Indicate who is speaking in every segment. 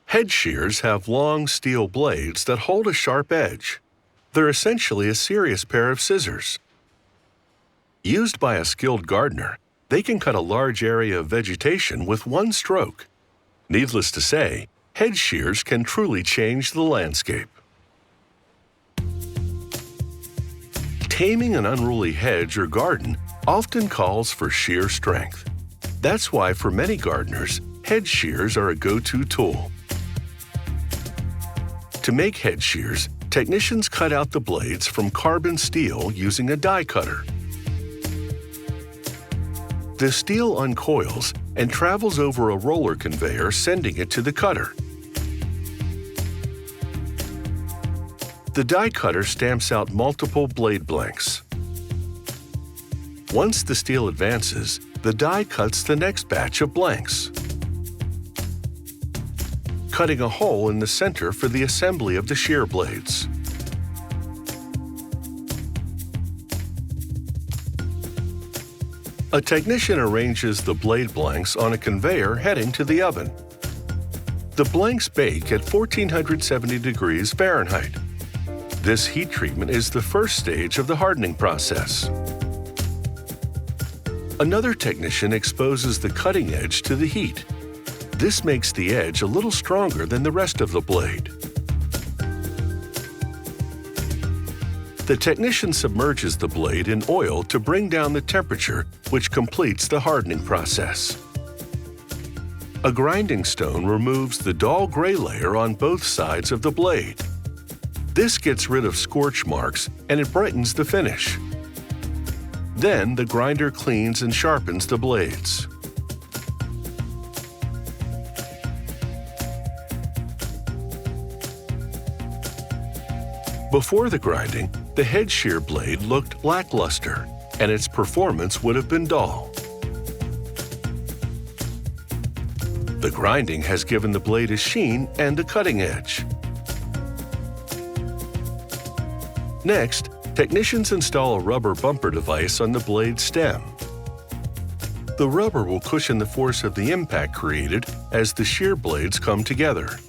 Speaker 1: Hedge shears have long steel blades that hold a sharp edge. They're essentially a serious pair of scissors. Used by a skilled gardener, they can cut a large area of vegetation with one stroke. Needless to say, hedge shears can truly change the landscape. Taming an unruly hedge or garden often calls for shear strength. That's why for many gardeners, hedge shears are a go-to tool. To make hedge shears, technicians cut out the blades from carbon steel using a die cutter. The steel uncoils and travels over a roller conveyor, sending it to the cutter. The die cutter stamps out multiple blade blanks. Once the steel advances, the die cuts the next batch of blanks, cutting a hole in the center for the assembly of the shear blades. A technician arranges the blade blanks on a conveyor heading to the oven. The blanks bake at 1470 degrees Fahrenheit. This heat treatment is the first stage of the hardening process. Another technician exposes the cutting edge to the heat. This makes the edge a little stronger than the rest of the blade. The technician submerges the blade in oil to bring down the temperature, which completes the hardening process. A grinding stone removes the dull gray layer on both sides of the blade. This gets rid of scorch marks and it brightens the finish. Then the grinder cleans and sharpens the blades. Before the grinding, the hedge shear blade looked lackluster, and its performance would have been dull. The grinding has given the blade a sheen and a cutting edge. Next, technicians install a rubber bumper device on the blade stem. The rubber will cushion the force of the impact created as the shear blades come together.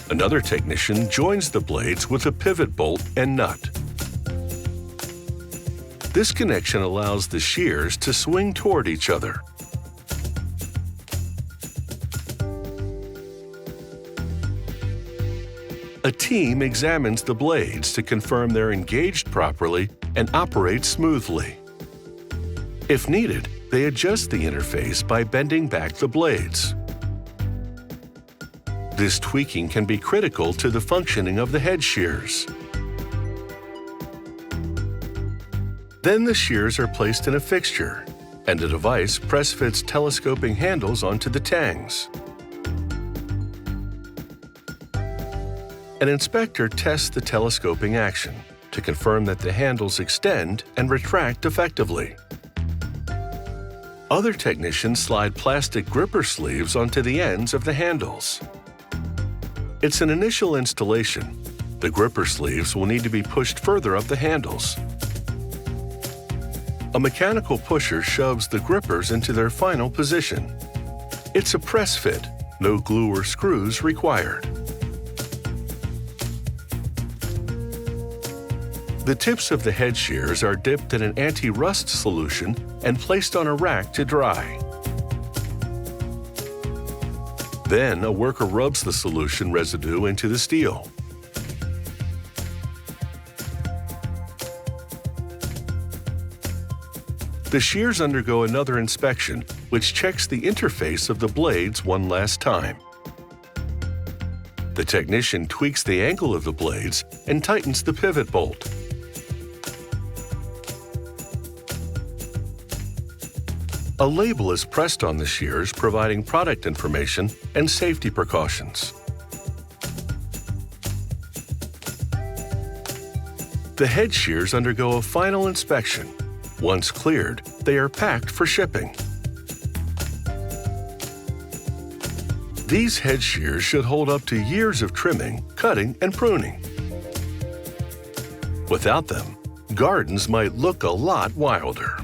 Speaker 1: Another technician joins the blades with a pivot bolt and nut. This connection allows the shears to swing toward each other. A team examines the blades to confirm they're engaged properly and operate smoothly. If needed, they adjust the interface by bending back the blades. This tweaking can be critical to the functioning of the hedge shears. Then the shears are placed in a fixture, and the device press-fits telescoping handles onto the tangs. An inspector tests the telescoping action to confirm that the handles extend and retract effectively. Other technicians slide plastic gripper sleeves onto the ends of the handles. It's an initial installation. The gripper sleeves will need to be pushed further up the handles. A mechanical pusher shoves the grippers into their final position. It's a press fit, no glue or screws required. The tips of the hedge shears are dipped in an anti-rust solution and placed on a rack to dry. Then a worker rubs the solution residue into the steel. The shears undergo another inspection, which checks the interface of the blades one last time. The technician tweaks the angle of the blades and tightens the pivot bolt. A label is pressed on the shears, providing product information and safety precautions. The hedge shears undergo a final inspection. Once cleared, they are packed for shipping. These hedge shears should hold up to years of trimming, cutting, and pruning. Without them, gardens might look a lot wilder.